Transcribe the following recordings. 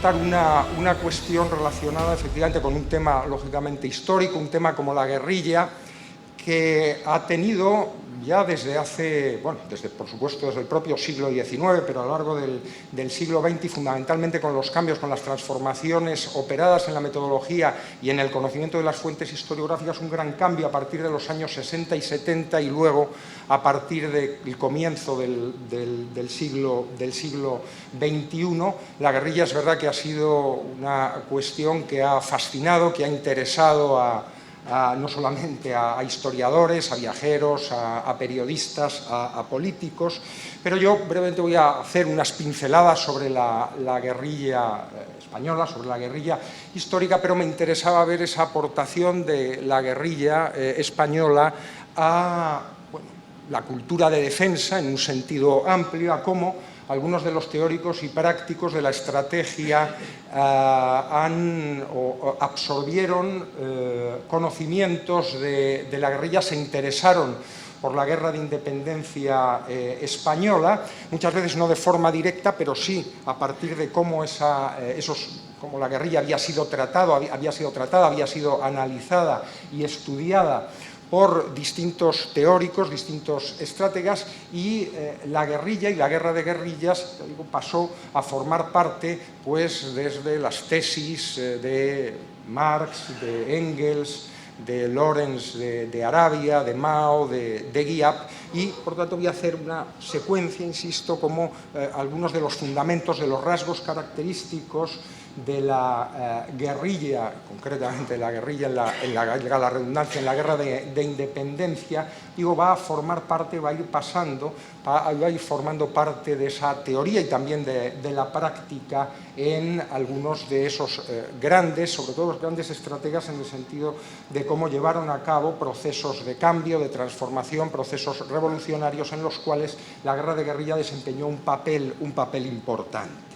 tratar una cuestión relacionada efectivamente con un tema lógicamente histórico, un tema como la guerrilla, que ha tenido ya desde por supuesto desde el propio siglo XIX, pero a lo largo del siglo XX y fundamentalmente con los cambios, con las transformaciones operadas en la metodología y en el conocimiento de las fuentes historiográficas, un gran cambio a partir de los años 60 y 70 y luego a partir del comienzo del siglo XXI. La guerrilla es verdad que ha sido una cuestión que ha fascinado, que ha interesado no solamente a historiadores, a viajeros, a periodistas, a políticos, pero yo brevemente voy a hacer unas pinceladas sobre la guerrilla española, sobre la guerrilla histórica, pero me interesaba ver esa aportación de la guerrilla española a la cultura de defensa en un sentido amplio, a cómo algunos de los teóricos y prácticos de la estrategia absorbieron conocimientos de la guerrilla, se interesaron por la guerra de independencia española, muchas veces no de forma directa, pero sí a partir de cómo cómo la guerrilla había sido tratada, había sido analizada y estudiada por distintos teóricos, distintos estrategas, y la guerrilla y la guerra de guerrillas pasó a formar parte pues, desde las tesis de Marx, de Engels, de Lawrence de Arabia, de Mao, de Guiap, y por tanto voy a hacer una secuencia, insisto, como algunos de los fundamentos, de los rasgos característicos de la guerrilla, concretamente la guerrilla en la redundancia, en la guerra de independencia, va a formar parte, va a ir pasando, va a ir formando parte de esa teoría y también de la práctica en algunos de esos grandes, sobre todo los grandes estrategas en el sentido de cómo llevaron a cabo procesos de cambio, de transformación, procesos revolucionarios en los cuales la guerra de guerrilla desempeñó un papel importante.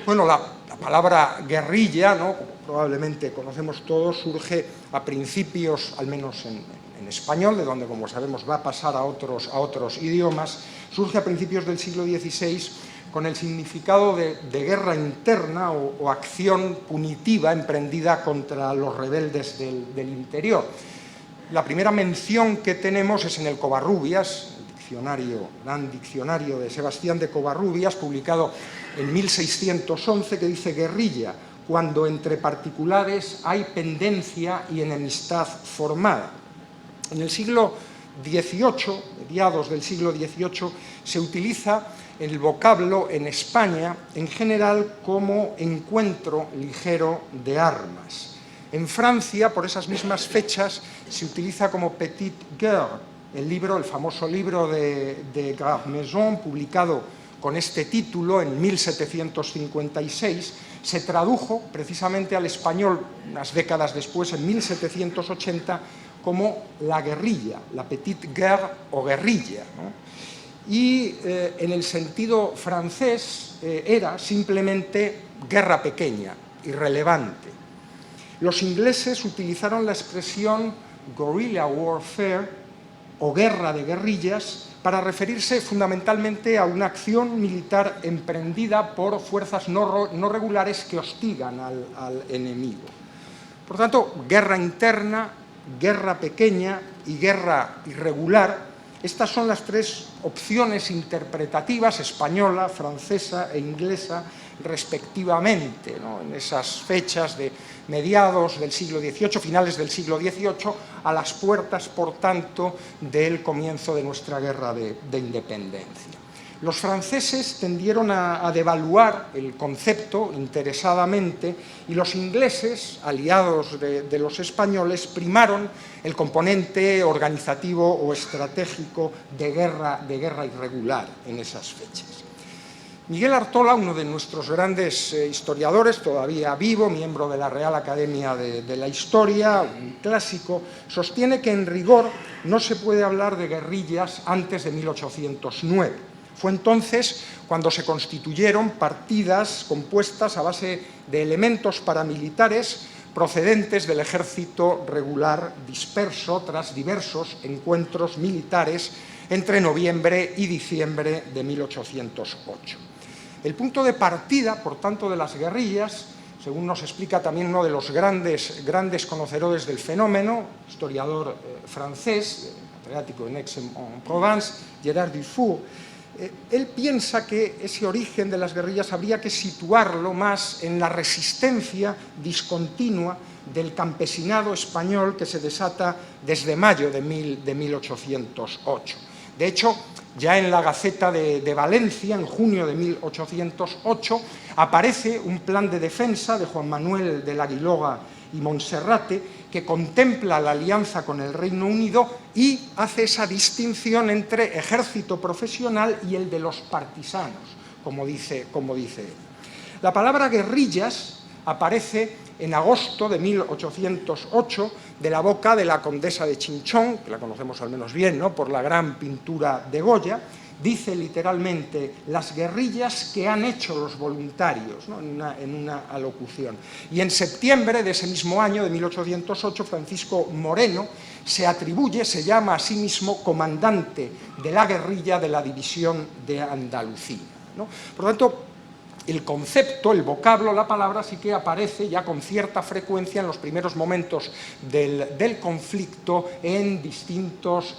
Bueno, la palabra guerrilla, ¿no?, como probablemente conocemos todos, surge a principios, al menos en español, de donde, como sabemos, va a pasar a otros idiomas, surge a principios del siglo XVI con el significado de guerra interna o acción punitiva emprendida contra los rebeldes del interior. La primera mención que tenemos es en el Covarrubias, gran diccionario de Sebastián de Covarrubias, publicado en 1611, que dice: guerrilla, cuando entre particulares hay pendencia y enemistad formada. En el siglo XVIII, mediados del siglo XVIII, se utiliza el vocablo en España en general como encuentro ligero de armas. En Francia, por esas mismas fechas, se utiliza como petite guerre. El famoso libro de Grave-Maison, publicado con este título en 1756, se tradujo precisamente al español unas décadas después, en 1780, como la guerrilla, la petite guerre o guerrilla, ¿no? Y en el sentido francés era simplemente guerra pequeña, irrelevante. Los ingleses utilizaron la expresión guerrilla warfare o guerra de guerrillas para referirse fundamentalmente a una acción militar emprendida por fuerzas no regulares que hostigan al enemigo. Por tanto, guerra interna, guerra pequeña y guerra irregular, estas son las tres opciones interpretativas, española, francesa e inglesa, respectivamente, ¿no?, en esas fechas de mediados del siglo XVIII, finales del siglo XVIII, a las puertas, por tanto, del comienzo de nuestra guerra de independencia. Los franceses tendieron a devaluar el concepto interesadamente y los ingleses, aliados de los españoles, primaron el componente organizativo o estratégico de guerra irregular en esas fechas. Miguel Artola, uno de nuestros grandes historiadores, todavía vivo, miembro de la Real Academia de la Historia, un clásico, sostiene que en rigor no se puede hablar de guerrillas antes de 1809. Fue entonces cuando se constituyeron partidas compuestas a base de elementos paramilitares procedentes del ejército regular disperso tras diversos encuentros militares entre noviembre y diciembre de 1808. El punto de partida, por tanto, de las guerrillas, según nos explica también uno de los grandes conocedores del fenómeno, historiador francés, catedrático en Aix-en-Provence, Gérard Dufour, él piensa que ese origen de las guerrillas habría que situarlo más en la resistencia discontinua del campesinado español que se desata desde mayo de 1808. De hecho, ya en la Gaceta de Valencia, en junio de 1808, aparece un plan de defensa de Juan Manuel de la Guiloga y Monserrate que contempla la alianza con el Reino Unido y hace esa distinción entre ejército profesional y el de los partisanos, como dice él. La palabra guerrillas aparece en agosto de 1808 de la boca de la condesa de Chinchón, que la conocemos al menos bien, ¿no?, por la gran pintura de Goya. Dice literalmente las guerrillas que han hecho los voluntarios, ¿no?, en una alocución. Y en septiembre de ese mismo año, de 1808, Francisco Moreno se llama a sí mismo comandante de la guerrilla de la división de Andalucía, ¿no? Por lo tanto, el concepto, el vocablo, la palabra sí que aparece ya con cierta frecuencia en los primeros momentos del conflicto en distintos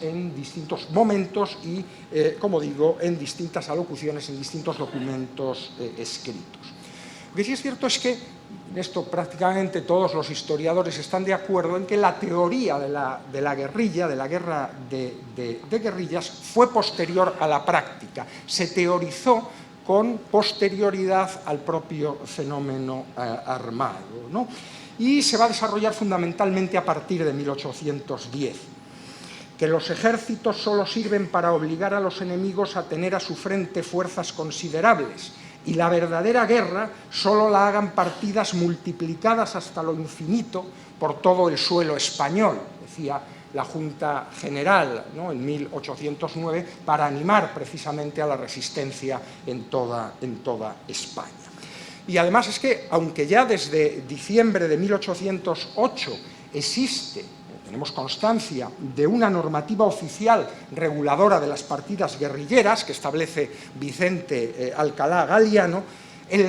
momentos y, como digo, en distintas alocuciones, en distintos documentos escritos. Lo que sí es cierto es que en esto prácticamente todos los historiadores están de acuerdo en que la teoría de la guerrilla, de la guerra de guerrillas, fue posterior a la práctica. Se teorizó con posterioridad al propio fenómeno armado, ¿no? Y se va a desarrollar fundamentalmente a partir de 1810. Que los ejércitos solo sirven para obligar a los enemigos a tener a su frente fuerzas considerables, y la verdadera guerra solo la hagan partidas multiplicadas hasta lo infinito por todo el suelo español, decía la Junta General, ¿no?, en 1809, para animar precisamente a la resistencia en toda España. Y además es que, aunque ya desde diciembre de 1808 tenemos constancia de una normativa oficial reguladora de las partidas guerrilleras que establece Vicente Alcalá Galiano, el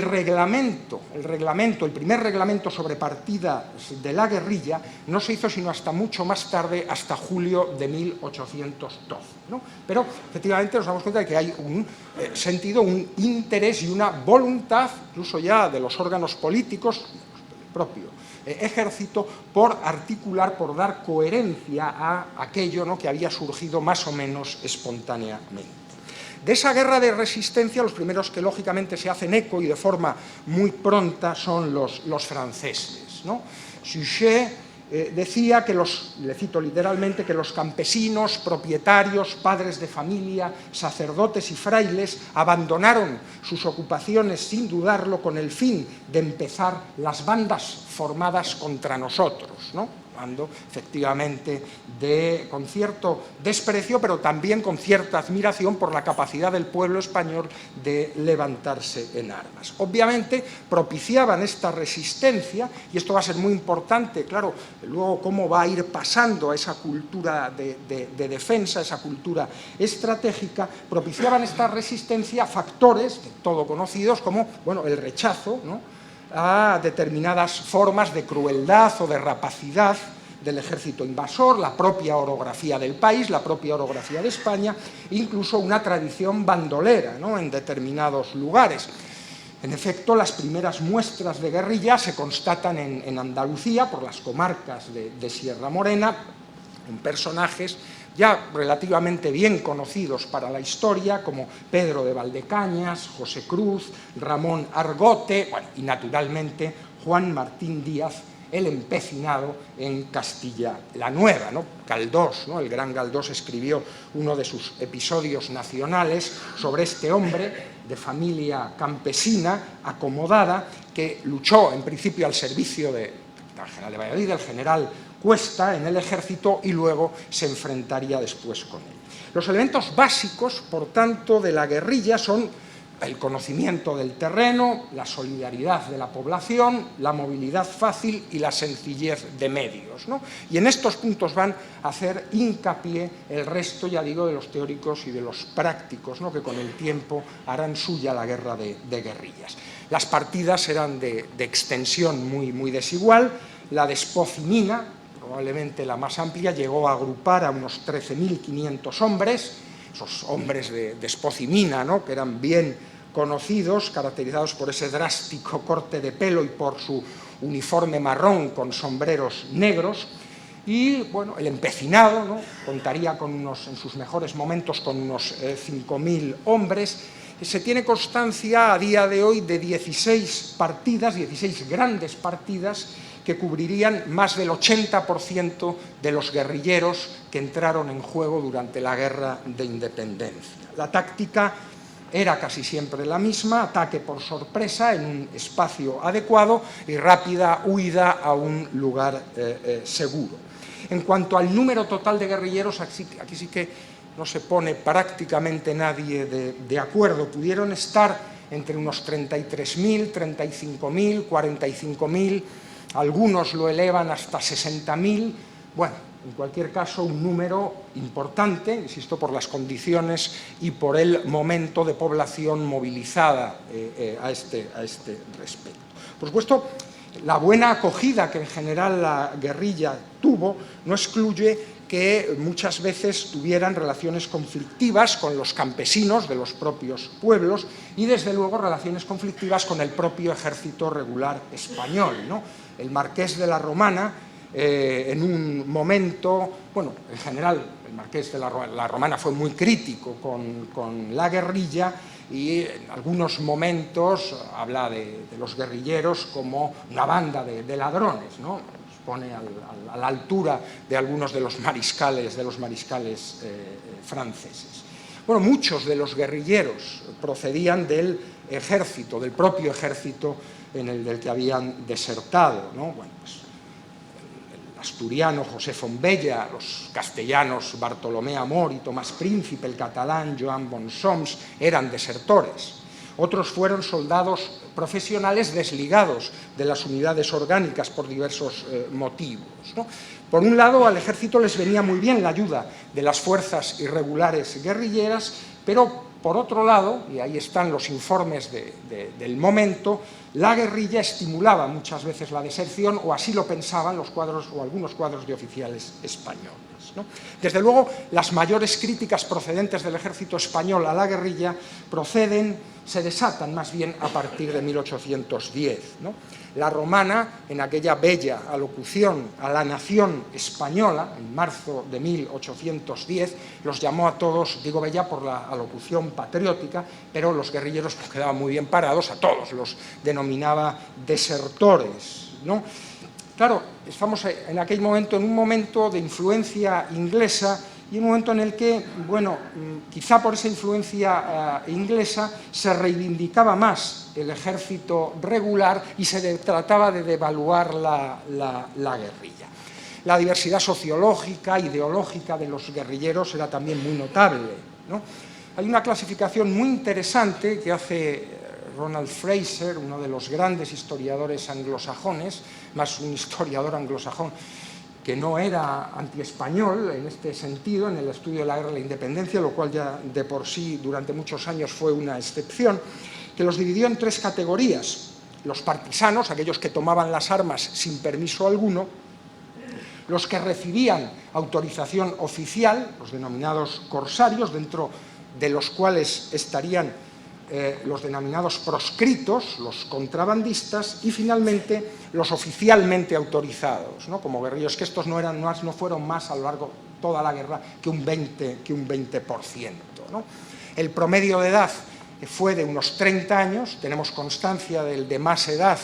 primer reglamento sobre partidas de la guerrilla no se hizo sino hasta mucho más tarde, hasta julio de 1812, ¿no? Pero efectivamente nos damos cuenta de que hay un sentido, un interés y una voluntad, incluso ya de los órganos políticos, del propio ejército, por articular, por dar coherencia a aquello, ¿no?, que había surgido más o menos espontáneamente. De esa guerra de resistencia, los primeros que lógicamente se hacen eco y de forma muy pronta son los franceses, ¿no? Suchet decía que le cito literalmente, que los campesinos, propietarios, padres de familia, sacerdotes y frailes abandonaron sus ocupaciones sin dudarlo con el fin de empezar las bandas formadas contra nosotros, ¿no? Hablando efectivamente con cierto desprecio, pero también con cierta admiración por la capacidad del pueblo español de levantarse en armas. Obviamente propiciaban esta resistencia, y esto va a ser muy importante, claro, luego cómo va a ir pasando a esa cultura de defensa, esa cultura estratégica, propiciaban esta resistencia factores, todo conocidos, como, bueno, el rechazo, ¿no?, a determinadas formas de crueldad o de rapacidad del ejército invasor, la propia orografía del país, la propia orografía de España, incluso una tradición bandolera, ¿no?, en determinados lugares. En efecto, las primeras muestras de guerrilla se constatan en Andalucía, por las comarcas de Sierra Morena, con personajes ya relativamente bien conocidos para la historia, como Pedro de Valdecañas, José Cruz, Ramón Argote, bueno, y naturalmente Juan Martín Díaz, el empecinado en Castilla la Nueva, ¿no? Galdós, ¿no?, el gran Galdós escribió uno de sus episodios nacionales sobre este hombre de familia campesina, acomodada, que luchó en principio al servicio del general de Valladolid, del general Cuesta, en el ejército, y luego se enfrentaría después con él. Los elementos básicos, por tanto, de la guerrilla son el conocimiento del terreno, la solidaridad de la población, la movilidad fácil y la sencillez de medios, ¿no? Y en estos puntos van a hacer hincapié el resto, ya digo, de los teóricos y de los prácticos, ¿no?, que con el tiempo harán suya la guerra de guerrillas. Las partidas eran de extensión muy desigual. La de Espoz-y-Mina, probablemente la más amplia, llegó a agrupar a unos 13.500 hombres, esos hombres de Espoz-y-Mina, ¿no?, que eran bien conocidos, caracterizados por ese drástico corte de pelo y por su uniforme marrón con sombreros negros. Y, bueno, el empecinado, ¿no?, contaría con en sus mejores momentos con unos 5.000 hombres. Se tiene constancia a día de hoy de 16 partidas, 16 grandes partidas, que cubrirían más del 80% de los guerrilleros que entraron en juego durante la Guerra de Independencia. La táctica era casi siempre la misma: ataque por sorpresa en un espacio adecuado y rápida huida a un lugar seguro. En cuanto al número total de guerrilleros, aquí sí que no se pone prácticamente nadie de acuerdo. Pudieron estar entre unos 33.000, 35.000, 45.000, algunos lo elevan hasta 60.000. Bueno, en cualquier caso, un número importante, insisto, por las condiciones y por el momento de población movilizada a este respecto. Por supuesto, la buena acogida que en general la guerrilla tuvo no excluye que muchas veces tuvieran relaciones conflictivas con los campesinos de los propios pueblos y, desde luego, relaciones conflictivas con el propio ejército regular español, ¿no? El marqués de la Romana, en un momento, bueno, en general el marqués de la Romana fue muy crítico con la guerrilla, y en algunos momentos habla de los guerrilleros como una banda de ladrones, ¿no? Los pone a la altura de algunos de los mariscales franceses. Bueno, muchos de los guerrilleros procedían del ejército, del propio ejército del que habían desertado, ¿no? Bueno, pues el asturiano José Fontbella, los castellanos Bartolomé Amor y Tomás Príncipe, el catalán Joan Bonsoms eran desertores. Otros fueron soldados profesionales desligados de las unidades orgánicas por diversos motivos, ¿no? Por un lado, al ejército les venía muy bien la ayuda de las fuerzas irregulares guerrilleras, pero por otro lado, y ahí están los informes del momento, la guerrilla estimulaba muchas veces la deserción, o así lo pensaban los cuadros o algunos cuadros de oficiales españoles, ¿no? Desde luego, las mayores críticas procedentes del ejército español a la guerrilla se desatan más bien a partir de 1810, ¿no? La Romana, en aquella bella alocución a la nación española, en marzo de 1810, los llamó a todos, digo bella por la alocución patriótica, pero los guerrilleros quedaban muy bien parados, a todos los denominaba desertores, ¿no? Claro, estamos en aquel momento, en un momento de influencia inglesa, y un momento en el que, bueno, quizá por esa influencia inglesa se reivindicaba más el ejército regular y se trataba de devaluar la guerrilla. La diversidad sociológica, ideológica de los guerrilleros era también muy notable, ¿no? Hay una clasificación muy interesante que hace Ronald Fraser, uno de los grandes historiadores anglosajones, más un historiador anglosajón que no era antiespañol en este sentido, en el estudio de la guerra de la independencia, lo cual ya de por sí durante muchos años fue una excepción, que los dividió en tres categorías: los partisanos, aquellos que tomaban las armas sin permiso alguno; los que recibían autorización oficial, los denominados corsarios, dentro de los cuales estarían los denominados proscritos, los contrabandistas; y finalmente los oficialmente autorizados, ¿no?, como guerrilleros, que estos no fueron más a lo largo de toda la guerra que un 20%, ¿no? El promedio de edad fue de unos 30 años, tenemos constancia del de más edad,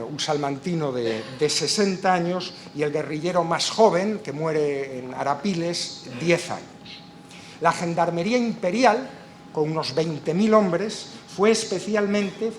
un salmantino de 60 años, y el guerrillero más joven, que muere en Arapiles, 10 años. La gendarmería imperial, con unos 20.000 hombres, fue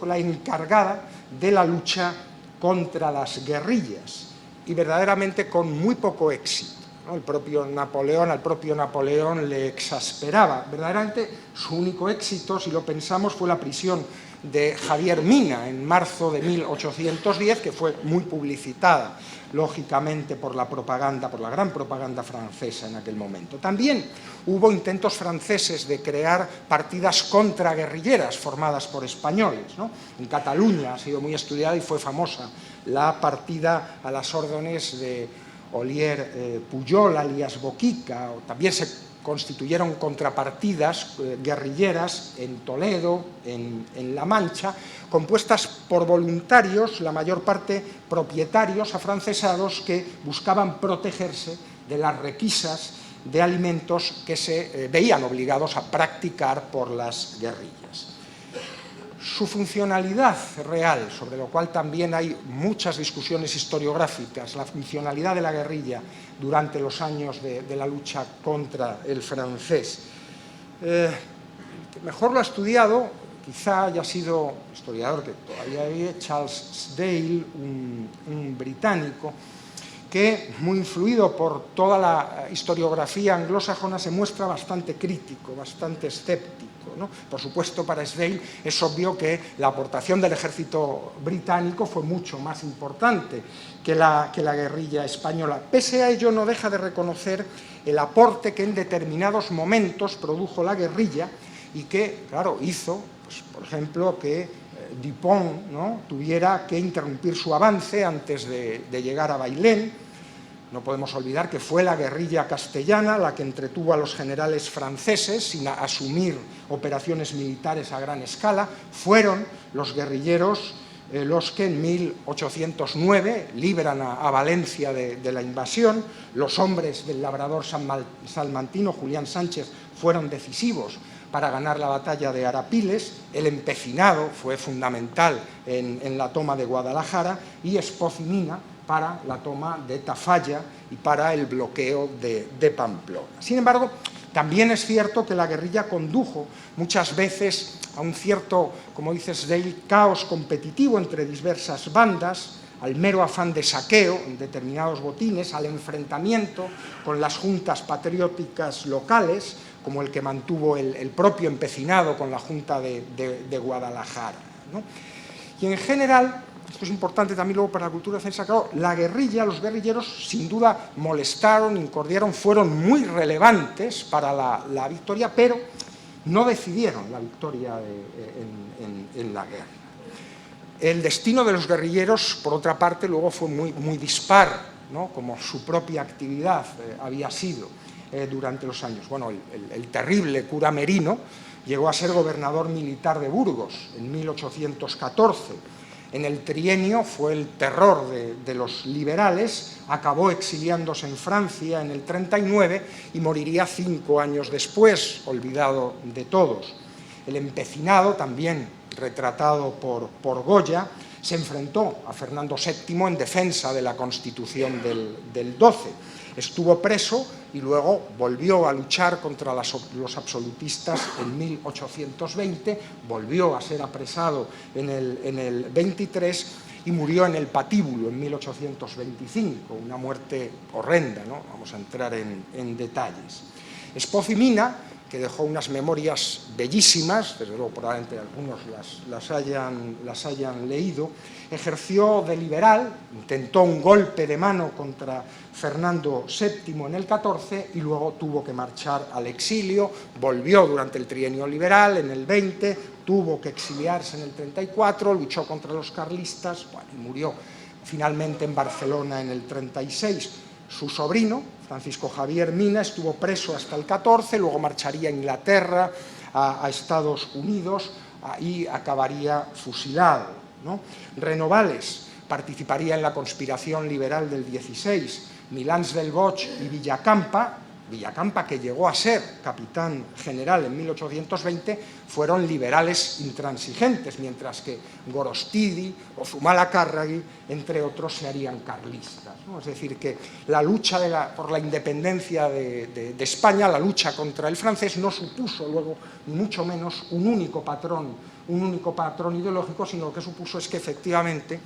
la encargada de la lucha contra las guerrillas, y verdaderamente con muy poco éxito. ¿no? Al propio Napoleón le exasperaba. Verdaderamente su único éxito, si lo pensamos, fue la prisión de Javier Mina en marzo de 1810, que fue muy publicitada, lógicamente, por la propaganda, por la gran propaganda francesa en aquel momento. También hubo intentos franceses de crear partidas contraguerrilleras formadas por españoles, ¿no? En Cataluña ha sido muy estudiada y fue famosa la partida a las órdenes de Olier Pujol, alias Boquica, o también se constituyeron contrapartidas guerrilleras en Toledo, en La Mancha, compuestas por voluntarios, la mayor parte propietarios afrancesados que buscaban protegerse de las requisas de alimentos que se veían obligados a practicar por las guerrillas. Su funcionalidad real, sobre lo cual también hay muchas discusiones historiográficas, la funcionalidad de la guerrilla durante los años de la lucha contra el francés. El que mejor lo ha estudiado, quizá haya sido el historiador que todavía vive, Charles Dale, un británico, que, muy influido por toda la historiografía anglosajona, se muestra bastante crítico, bastante escéptico, ¿no? Por supuesto, para Sdale es obvio que la aportación del ejército británico fue mucho más importante que la guerrilla española. Pese a ello, no deja de reconocer el aporte que en determinados momentos produjo la guerrilla y que, claro, hizo, pues, por ejemplo, que Dupont, ¿no?, tuviera que interrumpir su avance antes de llegar a Bailén. No podemos olvidar que fue la guerrilla castellana la que entretuvo a los generales franceses sin asumir operaciones militares a gran escala. Fueron los guerrilleros los que en 1809 libran a Valencia de la invasión. Los hombres del labrador salmantino Julián Sánchez fueron decisivos para ganar la batalla de Arapiles. El empecinado fue fundamental en la toma de Guadalajara, y Espoz y Mina para la toma de Tafalla y para el bloqueo de Pamplona. Sin embargo, también es cierto que la guerrilla condujo muchas veces a un cierto, como dice Sdale, caos competitivo entre diversas bandas, al mero afán de saqueo en determinados botines, al enfrentamiento con las juntas patrióticas locales, como el que mantuvo el propio empecinado con la Junta de Guadalajara, ¿no? Y en general, esto es importante también luego para la cultura defensa, claro, la guerrilla, los guerrilleros sin duda molestaron, incordiaron, fueron muy relevantes para la victoria, pero no decidieron la victoria en la guerra. El destino de los guerrilleros, por otra parte, luego fue muy dispar, ¿no?, como su propia actividad había sido durante los años. Bueno, el terrible cura Merino llegó a ser gobernador militar de Burgos en 1814. En el trienio fue el terror de los liberales, acabó exiliándose en Francia en el 39 y moriría 5 años después, olvidado de todos. El empecinado, también retratado por Goya, se enfrentó a Fernando VII en defensa de la Constitución del 12. Estuvo preso y luego volvió a luchar contra los absolutistas en 1820, volvió a ser apresado en el 23 y murió en el patíbulo en 1825, una muerte horrenda, ¿no? Vamos a entrar en detalles. Espoz y Mina, que dejó unas memorias bellísimas, desde luego probablemente algunos las hayan leído, ejerció de liberal, intentó un golpe de mano contra Fernando VII en el 14 y luego tuvo que marchar al exilio, volvió durante el trienio liberal en el 20, tuvo que exiliarse en el 34, luchó contra los carlistas, bueno, y murió finalmente en Barcelona en el 36. Su sobrino, Francisco Javier Mina, estuvo preso hasta el 14, luego marcharía a Inglaterra, a Estados Unidos, y acabaría fusilado, ¿no? Renovales participaría en la conspiración liberal del 16, Milans del Bosch y Villacampa, que llegó a ser capitán general en 1820, fueron liberales intransigentes, mientras que Gorostidi o Zumalacárregui, entre otros, se harían carlistas, ¿no? Es decir, que la lucha por la independencia de España, la lucha contra el francés, no supuso luego, ni mucho menos, un único patrón ideológico, sino lo que supuso es que efectivamente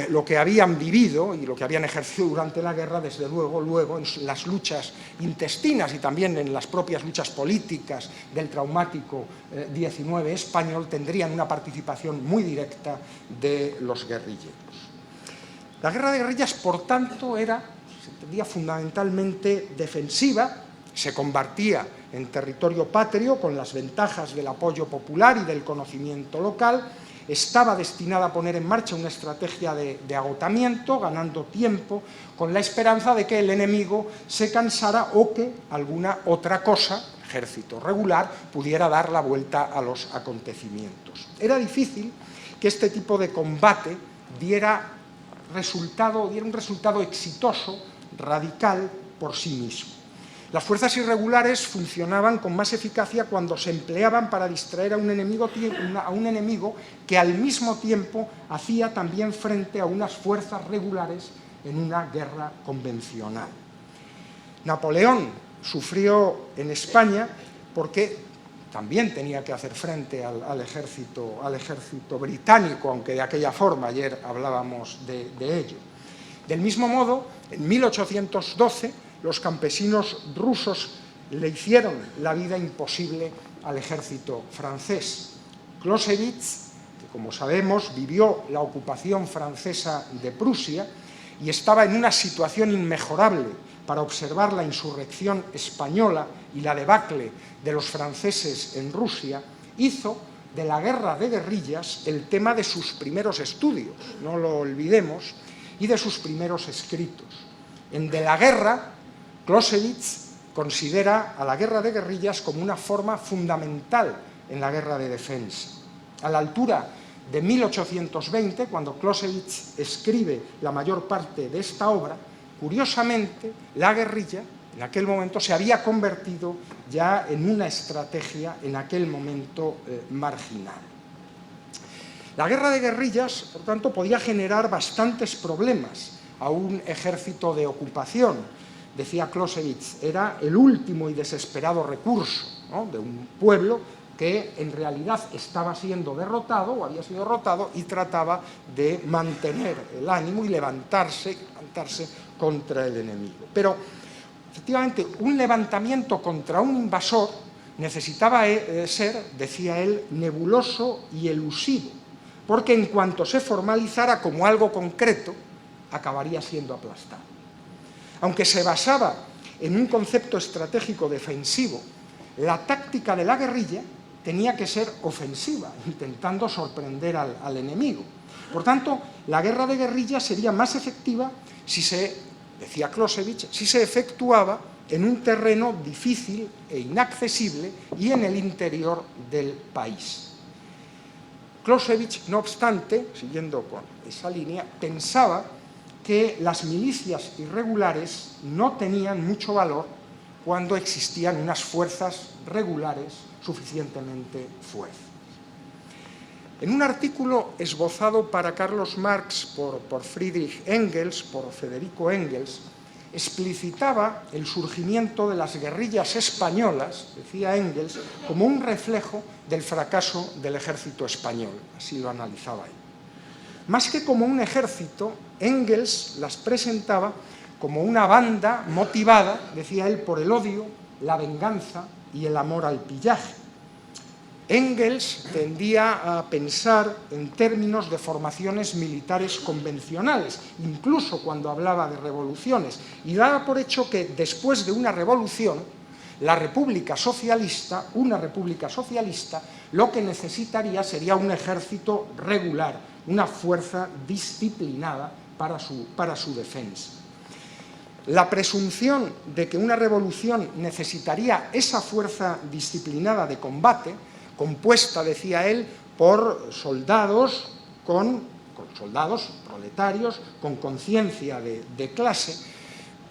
lo que habían vivido y lo que habían ejercido durante la guerra, desde luego en las luchas intestinas y también en las propias luchas políticas del traumático 19 español, tendrían una participación muy directa de los guerrilleros. La guerra de guerrillas, por tanto, se entendía fundamentalmente defensiva, se combatía en territorio patrio con las ventajas del apoyo popular y del conocimiento local, estaba destinada a poner en marcha una estrategia de agotamiento, ganando tiempo, con la esperanza de que el enemigo se cansara o que alguna otra cosa, ejército regular, pudiera dar la vuelta a los acontecimientos. Era difícil que este tipo de combate diera un resultado exitoso, radical, por sí mismo. Las fuerzas irregulares funcionaban con más eficacia cuando se empleaban para distraer a un enemigo que al mismo tiempo hacía también frente a unas fuerzas regulares en una guerra convencional. Napoleón sufrió en España porque también tenía que hacer frente al ejército británico, aunque de aquella forma, ayer hablábamos de ello. Del mismo modo, en 1812, los campesinos rusos le hicieron la vida imposible al ejército francés. Clausewitz, que como sabemos vivió la ocupación francesa de Prusia y estaba en una situación inmejorable para observar la insurrección española y la debacle de los franceses en Rusia, hizo de la guerra de guerrillas el tema de sus primeros estudios, no lo olvidemos, y de sus primeros escritos. En De la guerra, Clausewitz considera a la guerra de guerrillas como una forma fundamental en la guerra de defensa. A la altura de 1820, cuando Clausewitz escribe la mayor parte de esta obra, curiosamente, la guerrilla en aquel momento se había convertido ya en una estrategia en aquel momento marginal. La guerra de guerrillas, por tanto, podía generar bastantes problemas a un ejército de ocupación. Decía Clausewitz, era el último y desesperado recurso, ¿no?, de un pueblo que en realidad estaba siendo derrotado o había sido derrotado y trataba de mantener el ánimo y levantarse contra el enemigo. Pero, efectivamente, un levantamiento contra un invasor necesitaba ser, decía él, nebuloso y elusivo, porque en cuanto se formalizara como algo concreto, acabaría siendo aplastado. Aunque se basaba en un concepto estratégico defensivo, la táctica de la guerrilla tenía que ser ofensiva, intentando sorprender al enemigo. Por tanto, la guerra de guerrillas sería más efectiva decía Clausewitz, si se efectuaba en un terreno difícil e inaccesible y en el interior del país. Clausewitz, no obstante, siguiendo con esa línea, pensaba que las milicias irregulares no tenían mucho valor cuando existían unas fuerzas regulares suficientemente fuertes. En un artículo esbozado para Carlos Marx por Friedrich Engels, por Federico Engels, explicitaba el surgimiento de las guerrillas españolas, decía Engels, como un reflejo del fracaso del ejército español. Así lo analizaba él. Más que como un ejército, Engels las presentaba como una banda motivada, decía él, por el odio, la venganza y el amor al pillaje. Engels tendía a pensar en términos de formaciones militares convencionales, incluso cuando hablaba de revoluciones, y daba por hecho que después de una revolución, una república socialista, lo que necesitaría sería un ejército regular, una fuerza disciplinada para su defensa. La presunción de que una revolución necesitaría esa fuerza disciplinada de combate, compuesta, decía él, por soldados proletarios con conciencia de clase,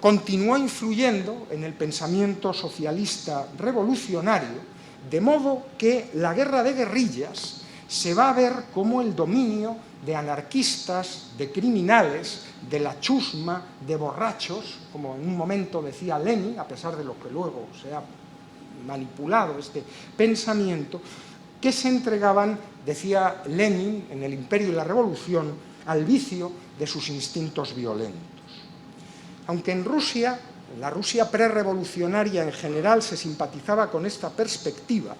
continuó influyendo en el pensamiento socialista revolucionario, de modo que la guerra de guerrillas se va a ver como el dominio de anarquistas, de criminales, de la chusma, de borrachos, como en un momento decía Lenin, a pesar de lo que luego se ha manipulado este pensamiento, que se entregaban, decía Lenin, en el Imperio y la Revolución, al vicio de sus instintos violentos. Aunque en Rusia, en la Rusia prerrevolucionaria en general, se simpatizaba con esta perspectiva,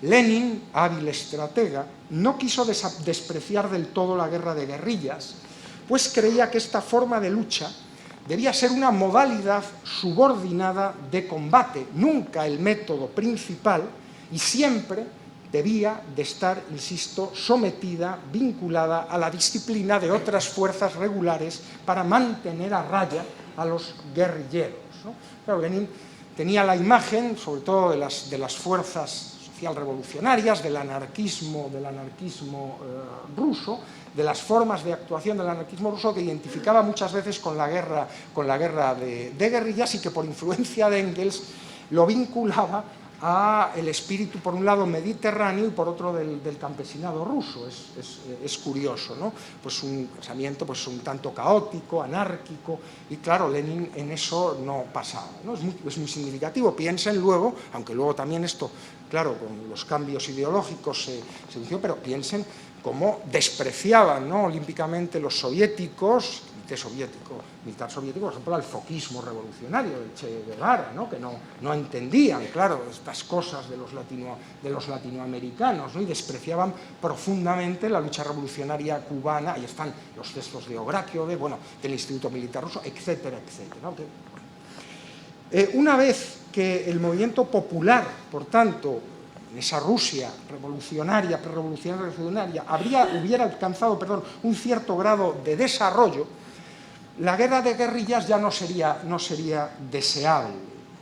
Lenin, hábil estratega, no quiso despreciar del todo la guerra de guerrillas, pues creía que esta forma de lucha debía ser una modalidad subordinada de combate, nunca el método principal, y siempre debía de estar, insisto, sometida, vinculada a la disciplina de otras fuerzas regulares para mantener a raya a los guerrilleros, ¿no? Claro, Lenin tenía la imagen, sobre todo de las fuerzas socialrevolucionarias, del anarquismo ruso, de las formas de actuación del anarquismo ruso, que identificaba muchas veces con la guerra de guerrillas, y que por influencia de Engels lo vinculaba a el espíritu, por un lado, mediterráneo y por otro del campesinado ruso. Es curioso, ¿no? Pues un pensamiento pues un tanto caótico, anárquico, y claro, Lenin en eso no pasaba, ¿no? Es muy significativo. Piensen luego, aunque luego también esto, claro, con los cambios ideológicos se inició, pero piensen cómo despreciaban, ¿no?, olímpicamente los soviéticos, militar soviético, por ejemplo, al foquismo revolucionario de Che Guevara, ¿no?, que no entendían, claro, estas cosas de los latinoamericanos, ¿no?, y despreciaban profundamente la lucha revolucionaria cubana. Ahí están los textos de Obrakiov, bueno, del Instituto Militar Ruso, etcétera, etcétera, ¿no? Una vez que el movimiento popular, por tanto, en esa Rusia revolucionaria, prerrevolucionaria, hubiera alcanzado, un cierto grado de desarrollo, la guerra de guerrillas ya no sería deseable,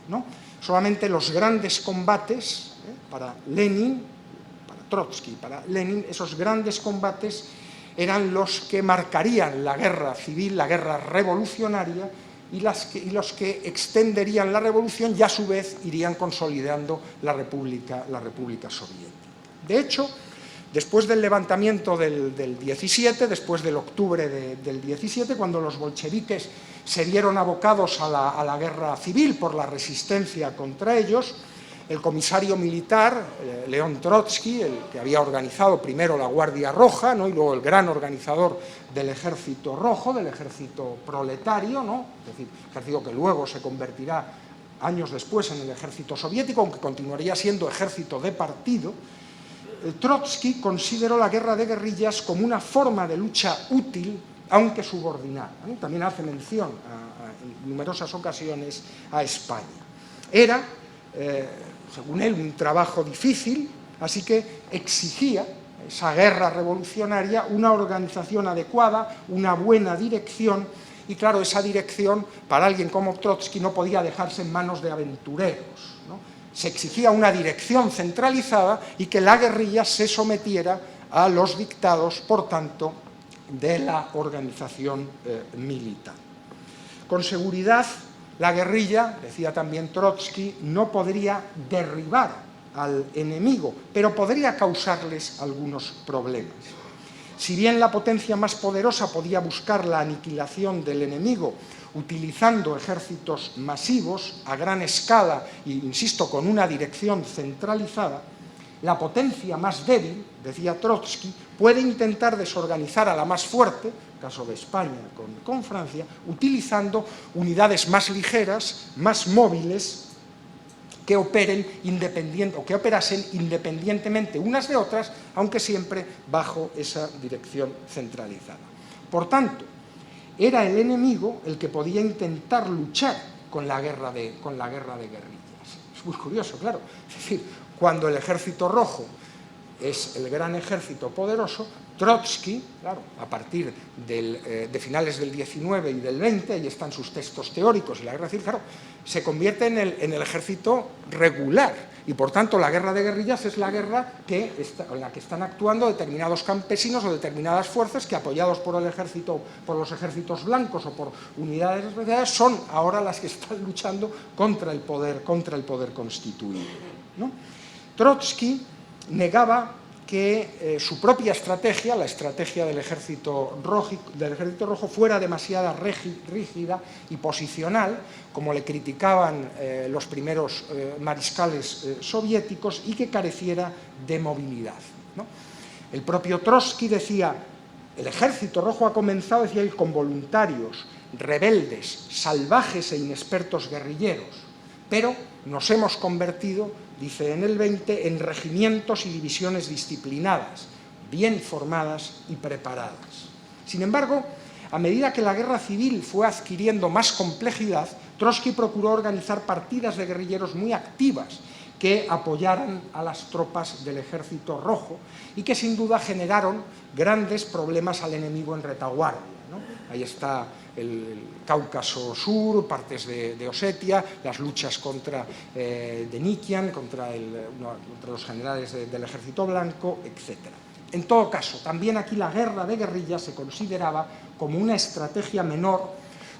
¿no? Solamente los grandes combates, para Lenin, para Trotsky, para Lenin, esos grandes combates eran los que marcarían la guerra civil, la guerra revolucionaria, y los que extenderían la revolución y a su vez irían consolidando la República Soviética. De hecho, después del levantamiento del 17, después del octubre del 17, cuando los bolcheviques se vieron abocados a la guerra civil por la resistencia contra ellos, el comisario militar, León Trotsky, el que había organizado primero la Guardia Roja, ¿no?, y luego el gran organizador del Ejército Rojo, del Ejército Proletario, ¿no?, es decir, ejército que luego se convertirá años después en el Ejército Soviético, aunque continuaría siendo ejército de partido, Trotsky consideró la guerra de guerrillas como una forma de lucha útil, aunque subordinada, ¿no? También hace mención en numerosas ocasiones a España. Era, según él, un trabajo difícil, así que exigía esa guerra revolucionaria una organización adecuada, una buena dirección, y claro, esa dirección, para alguien como Trotsky, no podía dejarse en manos de aventureros, ¿no? Se exigía una dirección centralizada y que la guerrilla se sometiera a los dictados, por tanto, de la organización militar. Con seguridad, la guerrilla, decía también Trotsky, no podría derribar al enemigo, pero podría causarles algunos problemas. Si bien la potencia más poderosa podía buscar la aniquilación del enemigo utilizando ejércitos masivos a gran escala e, insisto, con una dirección centralizada, la potencia más débil, decía Trotsky, puede intentar desorganizar a la más fuerte, caso de España con Francia, utilizando unidades más ligeras, más móviles, que operasen independientemente unas de otras, aunque siempre bajo esa dirección centralizada. Por tanto, era el enemigo el que podía intentar luchar con la guerra de guerrillas. Es muy curioso, claro. Es decir, cuando el Ejército Rojo es el gran ejército poderoso, Trotsky, claro, a partir de finales del 19 y del 20, ahí están sus textos teóricos y la guerra civil, claro, se convierte en el ejército regular, y por tanto la guerra de guerrillas es la guerra en la que están actuando determinados campesinos o determinadas fuerzas que, apoyados por los ejércitos blancos o por unidades especiales, son ahora las que están luchando contra el poder constituido, ¿no? Trotsky negaba que su propia estrategia, la estrategia del Ejército Rojo, fuera demasiado rígida y posicional, como le criticaban los primeros mariscales soviéticos, y que careciera de movilidad, ¿no? El propio Trotsky decía: el ejército rojo ha comenzado, decía él, con voluntarios, rebeldes, salvajes e inexpertos guerrilleros, pero nos hemos convertido, dice en el 20, en regimientos y divisiones disciplinadas, bien formadas y preparadas. Sin embargo, a medida que la guerra civil fue adquiriendo más complejidad, Trotsky procuró organizar partidas de guerrilleros muy activas que apoyaran a las tropas del Ejército Rojo y que sin duda generaron grandes problemas al enemigo en retaguardia, ¿no? Ahí está el Cáucaso Sur, partes de Osetia, las luchas contra Denikian, contra los generales del Ejército Blanco, etc. En todo caso, también aquí la guerra de guerrillas se consideraba como una estrategia menor,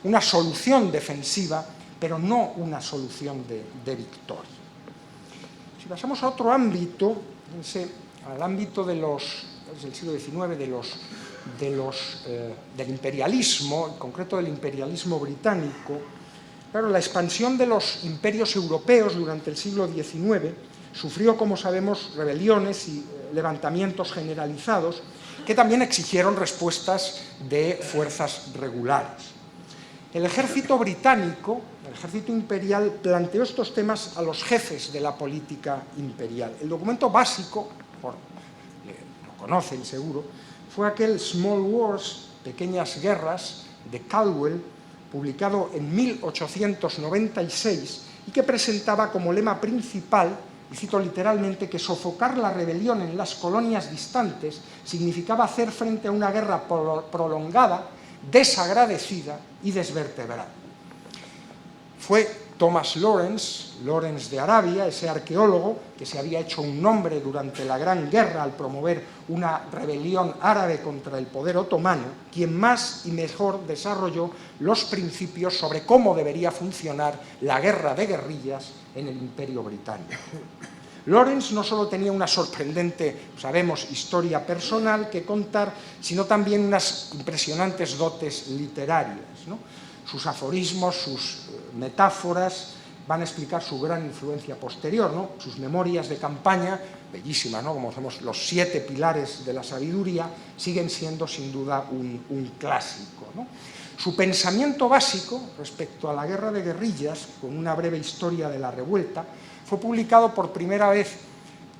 una solución defensiva, pero no una solución de victoria. Si pasamos a otro ámbito, al ámbito del siglo XIX, del imperialismo, en concreto del imperialismo británico, claro, la expansión de los imperios europeos durante el siglo XIX sufrió, como sabemos, rebeliones y levantamientos generalizados que también exigieron respuestas de fuerzas regulares. El ejército británico, el ejército imperial, planteó estos temas a los jefes de la política imperial. El documento básico, lo conocen seguro, fue aquel Small Wars, Pequeñas Guerras, de Caldwell, publicado en 1896 y que presentaba como lema principal, y cito literalmente, que sofocar la rebelión en las colonias distantes significaba hacer frente a una guerra prolongada, desagradecida y desvertebrada. Fue Thomas Lawrence de Arabia, ese arqueólogo que se había hecho un nombre durante la Gran Guerra al promover una rebelión árabe contra el poder otomano, quien más y mejor desarrolló los principios sobre cómo debería funcionar la guerra de guerrillas en el Imperio Británico. Lawrence no solo tenía una sorprendente, sabemos, historia personal que contar, sino también unas impresionantes dotes literarias, ¿no? Sus aforismos, sus metáforas van a explicar su gran influencia posterior, ¿no? Sus memorias de campaña, bellísimas, ¿no? Como hacemos los 7 pilares de la sabiduría, siguen siendo sin duda un clásico, ¿no? Su pensamiento básico respecto a la guerra de guerrillas, con una breve historia de la revuelta, fue publicado por primera vez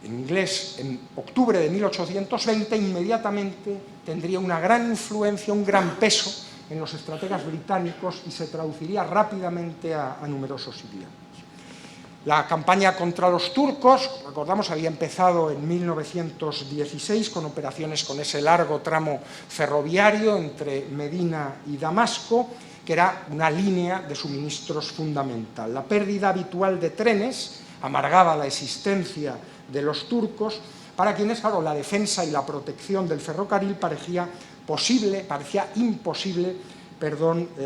en inglés en octubre de 1820, inmediatamente tendría una gran influencia, un gran peso en los estrategas británicos y se traduciría rápidamente a numerosos idiomas. La campaña contra los turcos, recordamos, había empezado en 1916 con operaciones con ese largo tramo ferroviario entre Medina y Damasco, que era una línea de suministros fundamental. La pérdida habitual de trenes amargaba la existencia de los turcos, para quienes, claro, la defensa y la protección del ferrocarril parecía imposible,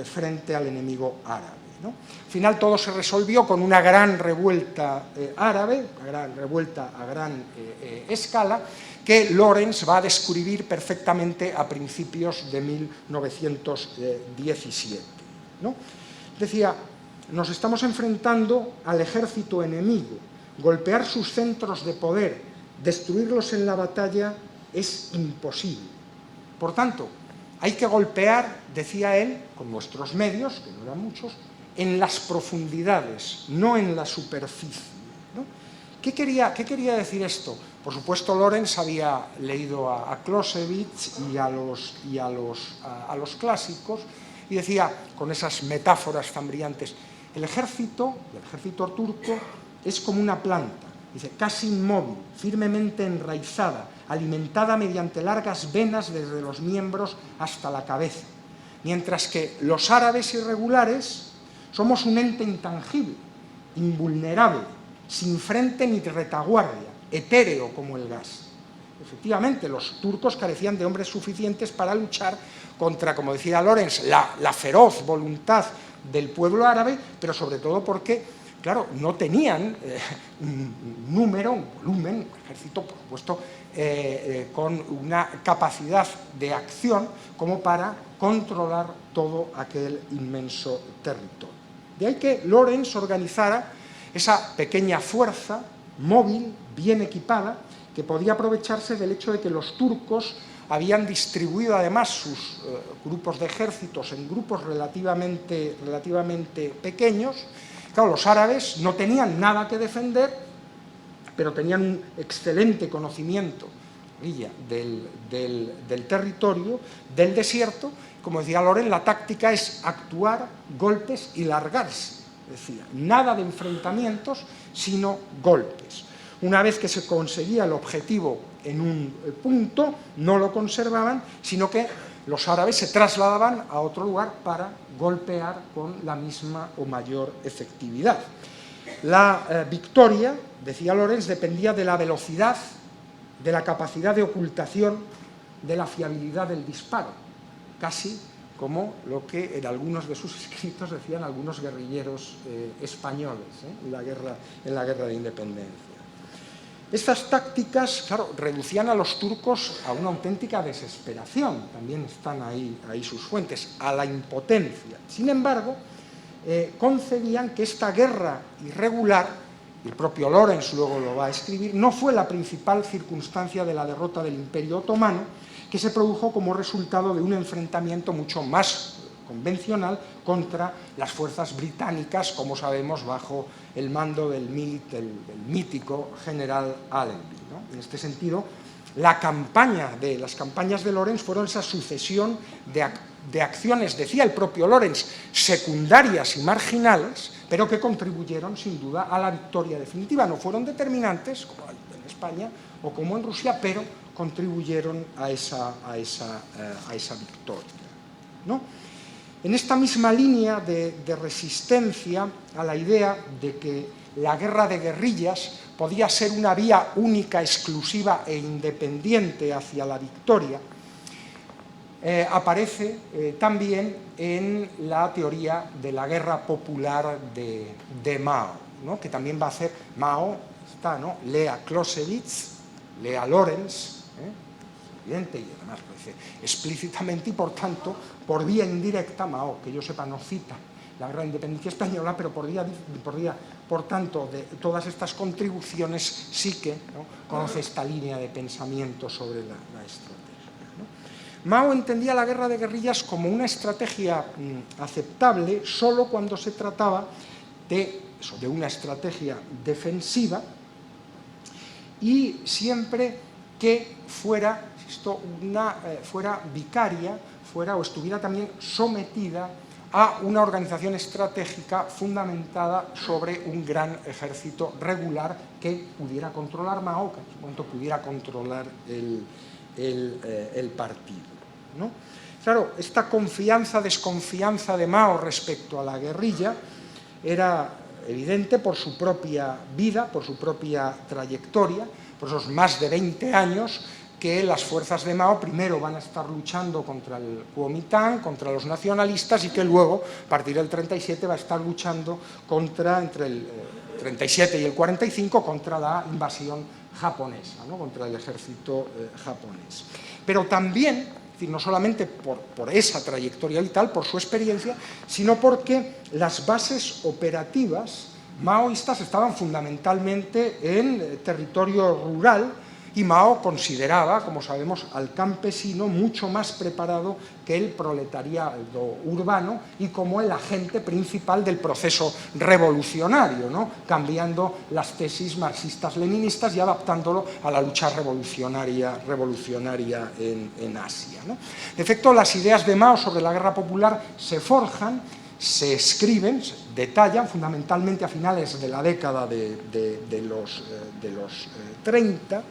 frente al enemigo árabe, ¿no? Al final todo se resolvió con una gran revuelta árabe, una gran revuelta a gran escala, que Lawrence va a describir perfectamente a principios de 1917, ¿no? Decía: nos estamos enfrentando al ejército enemigo. Golpear sus centros de poder, destruirlos en la batalla, es imposible. Por tanto, hay que golpear, decía él, con nuestros medios, que no eran muchos, en las profundidades, no en la superficie, ¿no? ¿Qué quería decir esto? Por supuesto, Lawrence había leído a Clausewitz y a los clásicos, y decía, con esas metáforas tan brillantes, el ejército turco es como una planta, dice, casi inmóvil, firmemente enraizada, alimentada mediante largas venas desde los miembros hasta la cabeza, mientras que los árabes irregulares somos un ente intangible, invulnerable, sin frente ni retaguardia, etéreo como el gas. Efectivamente, los turcos carecían de hombres suficientes para luchar contra, como decía Lawrence, la feroz voluntad del pueblo árabe, pero sobre todo porque, claro, no tenían un número, un volumen, un ejército, por supuesto, con una capacidad de acción como para controlar todo aquel inmenso territorio. De ahí que Lawrence organizara esa pequeña fuerza móvil, bien equipada, que podía aprovecharse del hecho de que los turcos habían distribuido además sus grupos de ejércitos en grupos relativamente pequeños. Claro, los árabes no tenían nada que defender, pero tenían un excelente conocimiento del territorio, del desierto. Como decía Loren, la táctica es actuar, golpes y largarse. Decía, nada de enfrentamientos, sino golpes. Una vez que se conseguía el objetivo en un punto, no lo conservaban, sino que los árabes se trasladaban a otro lugar para golpear con la misma o mayor efectividad. La victoria, decía Lorenz, dependía de la velocidad, de la capacidad de ocultación, de la fiabilidad del disparo, casi como lo que en algunos de sus escritos decían algunos guerrilleros españoles en la guerra de independencia. Estas tácticas, claro, reducían a los turcos a una auténtica desesperación, también están ahí sus fuentes, a la impotencia. Sin embargo, concedían que esta guerra irregular, y el propio Lorenz luego lo va a escribir, no fue la principal circunstancia de la derrota del Imperio Otomano, que se produjo como resultado de un enfrentamiento mucho más convencional contra las fuerzas británicas, como sabemos, bajo el mando del mítico general Allenby, ¿no? En este sentido, las campañas de Lorenz fueron esa sucesión de acciones, decía el propio Lorenz, secundarias y marginales, pero que contribuyeron sin duda a la victoria definitiva. No fueron determinantes, como en España o como en Rusia, pero contribuyeron a esa victoria, ¿no? En esta misma línea de resistencia a la idea de que la guerra de guerrillas podía ser una vía única, exclusiva e independiente hacia la victoria, aparece también en la teoría de la guerra popular de Mao, ¿no? Que también va a hacer Mao, ¿no? Lea Clausewitz, lea Lorenz, evidente, y además lo dice explícitamente, y por tanto, por vía indirecta, Mao, que yo sepa, no cita la guerra de independencia española, pero por tanto, de todas estas contribuciones sí que, ¿no?, conoce esta línea de pensamiento sobre la estrategia, ¿no? Mao entendía la guerra de guerrillas como una estrategia aceptable solo cuando se trataba de una estrategia defensiva y siempre que fuera vicaria, o estuviera también sometida a una organización estratégica fundamentada sobre un gran ejército regular que pudiera controlar Mao, que en su momento pudiera controlar el partido, ¿no? Claro, esta desconfianza de Mao respecto a la guerrilla era evidente por su propia vida, por su propia trayectoria, por esos más de 20 años que las fuerzas de Mao primero van a estar luchando contra el Kuomintang, contra los nacionalistas, y que luego, a partir del 37, va a estar luchando entre el 37 y el 45, contra la invasión japonesa, ¿no?, contra el ejército japonés. Pero también, es decir, no solamente por esa trayectoria vital, por su experiencia, sino porque las bases operativas maoístas estaban fundamentalmente en territorio rural, y Mao consideraba, como sabemos, al campesino mucho más preparado que el proletariado urbano y como el agente principal del proceso revolucionario, ¿no?, cambiando las tesis marxistas-leninistas y adaptándolo a la lucha revolucionaria en Asia, ¿no? De efecto, las ideas de Mao sobre la guerra popular se forjan, se escriben, se detallan fundamentalmente a finales de la década de los 30,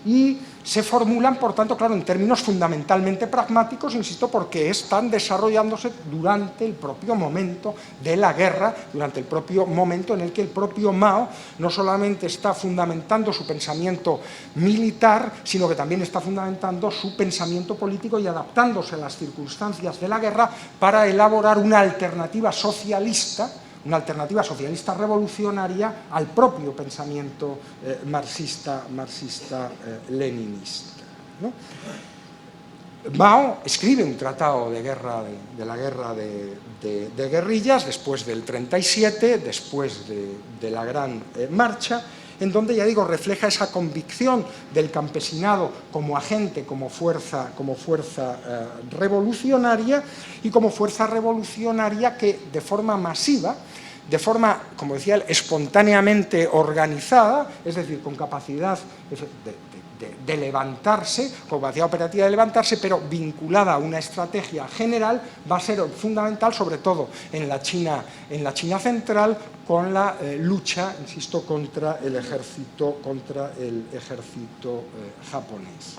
y se formulan, por tanto, claro, en términos fundamentalmente pragmáticos, insisto, porque están desarrollándose durante el propio momento de la guerra, durante el propio momento en el que el propio Mao no solamente está fundamentando su pensamiento militar, sino que también está fundamentando su pensamiento político y adaptándose a las circunstancias de la guerra para elaborar una alternativa socialista revolucionaria al propio pensamiento marxista-leninista, ¿no? Mao escribe un tratado de la guerra de guerrillas después del 37, después de la Gran Marcha, en donde, ya digo, refleja esa convicción del campesinado como agente, como fuerza revolucionaria, y como fuerza revolucionaria que de forma masiva, de forma, como decía, espontáneamente organizada, es decir, con capacidad de levantarse, con capacidad operativa de levantarse, pero vinculada a una estrategia general, va a ser fundamental, sobre todo en la China central, con la lucha, insisto, contra el ejército japonés.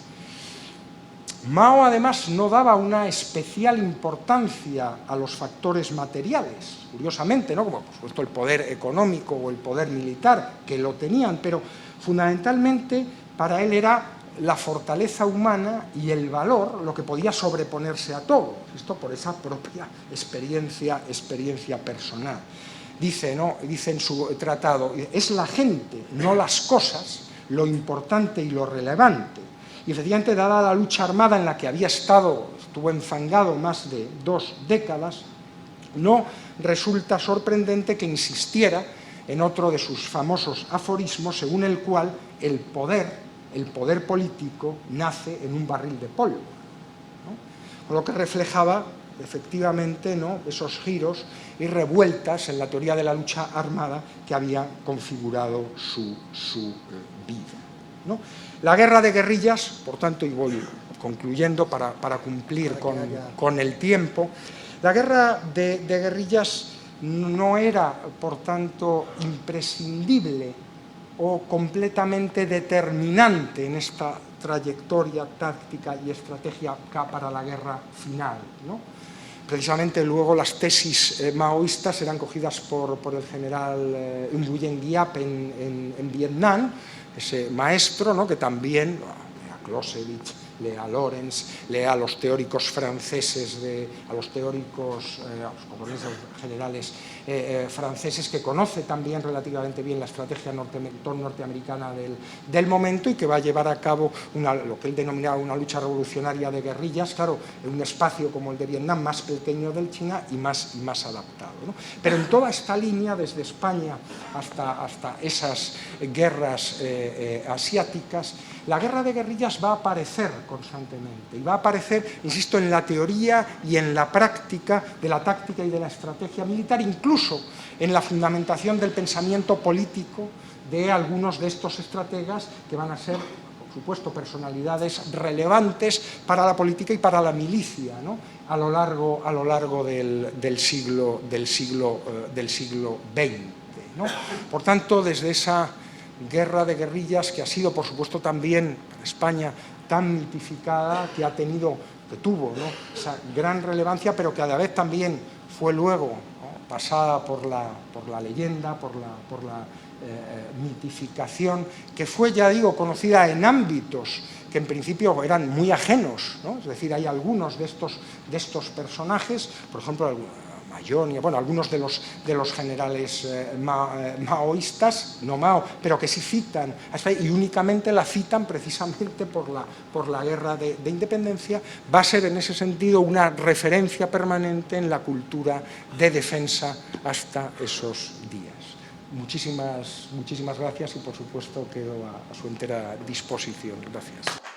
Mao, además, no daba una especial importancia a los factores materiales, curiosamente, ¿no? Como por supuesto el poder económico o el poder militar, que lo tenían, pero fundamentalmente para él era la fortaleza humana y el valor lo que podía sobreponerse a todo, esto por esa propia experiencia personal. Dice en su tratado, es la gente, no las cosas, lo importante y lo relevante. Y efectivamente, dada la lucha armada en la que estuvo enfangado más de 2 décadas, no resulta sorprendente que insistiera en otro de sus famosos aforismos, según el cual el poder político nace en un barril de pólvora, ¿no? Con lo que reflejaba efectivamente, ¿no?, esos giros y revueltas en la teoría de la lucha armada que había configurado su vida, ¿no? La guerra de guerrillas, por tanto, y voy concluyendo para cumplir con el tiempo, la guerra de guerrillas no era, por tanto, imprescindible o completamente determinante en esta trayectoria táctica y estratégica para la guerra final, ¿no? Precisamente luego las tesis maoístas eran cogidas por el general Nguyen Giap en Vietnam, ese maestro, ¿no?, que también, lea Clausewitz, lea Lorenz, lea a los teóricos franceses, a los teóricos, a los generales franceses, que conoce también relativamente bien la estrategia norteamericana del momento, y que va a llevar a cabo lo que él denominaba una lucha revolucionaria de guerrillas, claro, en un espacio como el de Vietnam, más pequeño del China y más adaptado, ¿no? Pero en toda esta línea, desde España hasta esas guerras asiáticas, la guerra de guerrillas va a aparecer constantemente, y va a aparecer, insisto, en la teoría y en la práctica de la táctica y de la estrategia militar, incluso en la fundamentación del pensamiento político de algunos de estos estrategas que van a ser, por supuesto, personalidades relevantes para la política y para la milicia, ¿no?, a lo largo del siglo XX, ¿no? Por tanto, desde esa guerra de guerrillas, que ha sido, por supuesto, también en España tan mitificada, que tuvo, ¿no?, esa gran relevancia, pero que a la vez también fue luego, ¿no?, pasada por la leyenda, por la mitificación, que fue, ya digo, conocida en ámbitos que en principio eran muy ajenos, ¿no? Es decir, hay algunos de estos personajes, por ejemplo, Mayón, bueno, algunos de los generales maoístas, no Mao, pero que sí citan, y únicamente la citan precisamente por la guerra de independencia, va a ser en ese sentido una referencia permanente en la cultura de defensa hasta esos días. Muchísimas gracias, y por supuesto quedo a su entera disposición. Gracias.